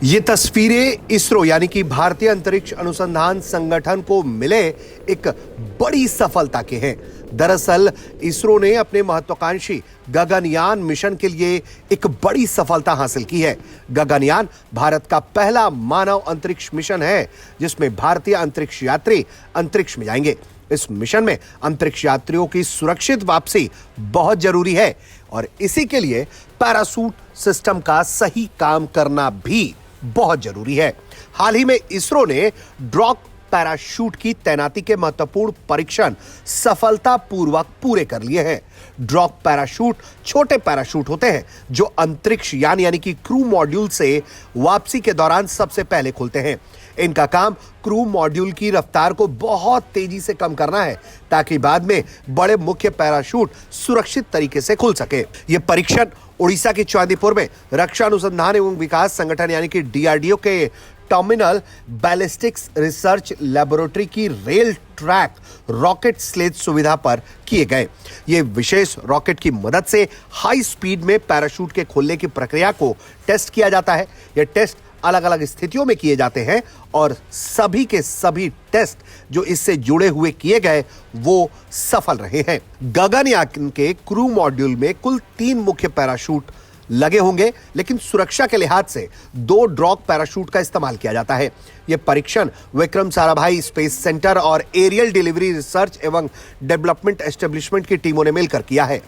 ये तस्वीरें इसरो यानी कि भारतीय अंतरिक्ष अनुसंधान संगठन को मिले एक बड़ी सफलता के हैं। दरअसल इसरो ने अपने महत्वाकांक्षी गगनयान मिशन के लिए एक बड़ी सफलता हासिल की है। गगनयान भारत का पहला मानव अंतरिक्ष मिशन है जिसमें भारतीय अंतरिक्ष यात्री अंतरिक्ष में जाएंगे। इस मिशन में अंतरिक्ष यात्रियों की सुरक्षित वापसी बहुत जरूरी है और इसी के लिए पैराशूट सिस्टम का सही काम करना भी बहुत जरूरी है। हाल ही में इसरो ने ड्रॉप पैराशूट की तैनाती के महत्वपूर्ण परीक्षण सफलतापूर्वक पूरे कर लिए हैं। ड्रॉप पैराशूट छोटे पैराशूट होते हैं जो अंतरिक्ष यान यानी कि क्रू मॉड्यूल से वापसी के दौरान सबसे पहले खुलते हैं। इनका काम क्रू मॉड्यूल की रफ्तार को बहुत तेजी से कम करना है ताकि बाद में बड़े मुख्य पैराशूट सुरक्षित तरीके से खुल सके। यह परीक्षण उड़ीसा के चांदीपुर में रक्षा अनुसंधान एवं विकास संगठन यानी कि डीआरडीओ के टर्मिनल बैलिस्टिक्स रिसर्च लेबोरेटरी की रेल ट्रैक रॉकेट स्लेज सुविधा पर किए गए। ये विशेष रॉकेट की मदद से हाई स्पीड में पैराशूट के खोलने की प्रक्रिया को टेस्ट किया जाता है। यह टेस्ट अलग अलग स्थितियों में किए जाते हैं और सभी के सभी टेस्ट जो इससे जुड़े हुए किए गए वो सफल रहे हैं। गगनयान के क्रू मॉड्यूल में कुल 3 मुख्य पैराशूट लगे होंगे, लेकिन सुरक्षा के लिहाज से 2 ड्रॉप पैराशूट का इस्तेमाल किया जाता है। यह परीक्षण विक्रम साराभाई स्पेस सेंटर और एरियल डिलीवरी रिसर्च एवं डेवलपमेंट एस्टेब्लिशमेंट की टीमों ने मिलकर किया है।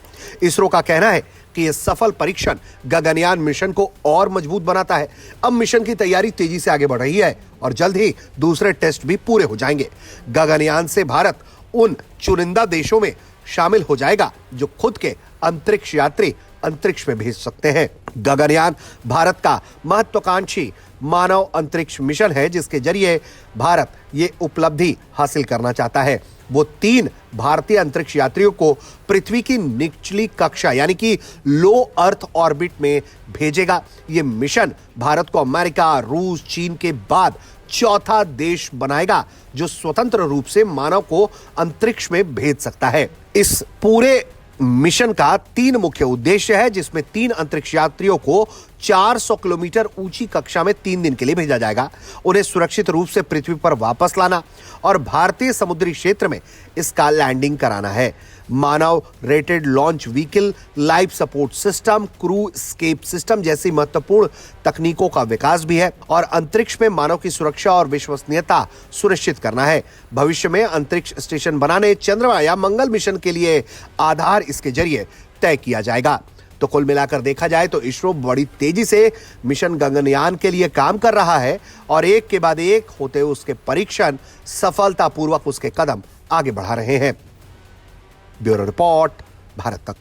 इसरो का कहना है कि यह सफल परीक्षण गगनयान मिशन को और मजबूत बनाता है। अब मिशन की तैयारी तेजी से आगे बढ़ रही है और जल्द ही दूसरे टेस्ट भी पूरे हो जाएंगे। गगनयान से भारत उन चुनिंदा देशों में शामिल हो जाएगा जो खुद के अंतरिक्ष यात्री अंतरिक्ष में भेज सकते हैं। गगनयान भारत का महत्वाकांक्षी मानव अंतरिक्ष मिशन है जिसके जरिए भारत ये उपलब्धि हासिल करना चाहता है। वो 3 भारतीय अंतरिक्ष यात्रियों को पृथ्वी की निचली कक्षा यानी कि लो अर्थ ऑर्बिट में भेजेगा। ये मिशन भारत को अमेरिका, रूस, चीन के बाद चौथा देश बनाएगा जो स्वतंत्र रूप से मानव को अंतरिक्ष में भेज सकता है। इस पूरे मिशन का 3 मुख्य उद्देश्य है जिसमें 3 अंतरिक्ष यात्रियों को 400 किलोमीटर ऊंची कक्षा में 3 दिन के लिए भेजा जाएगा। उन्हें सुरक्षित रूप से पृथ्वी पर वापस लाना और भारतीय समुद्री क्षेत्र में इसका लैंडिंग कराना है। मानव rated launch vehicle, life support system, crew escape system जैसी महत्वपूर्ण तकनीकों का विकास भी है और अंतरिक्ष में मानव की सुरक्षा और विश्वसनीयता सुनिश्चित करना है। भविष्य में अंतरिक्ष स्टेशन बनाने, चंद्रमा या मंगल मिशन के लिए आधार इसके जरिए तय किया जाएगा। तो कुल मिलाकर देखा जाए तो इसरो बड़ी तेजी से मिशन गगनयान के लिए काम कर रहा है और एक के बाद एक होते उसके परीक्षण सफलतापूर्वक उसके कदम आगे बढ़ा रहे हैं। ब्यूरो रिपोर्ट, भारत तक।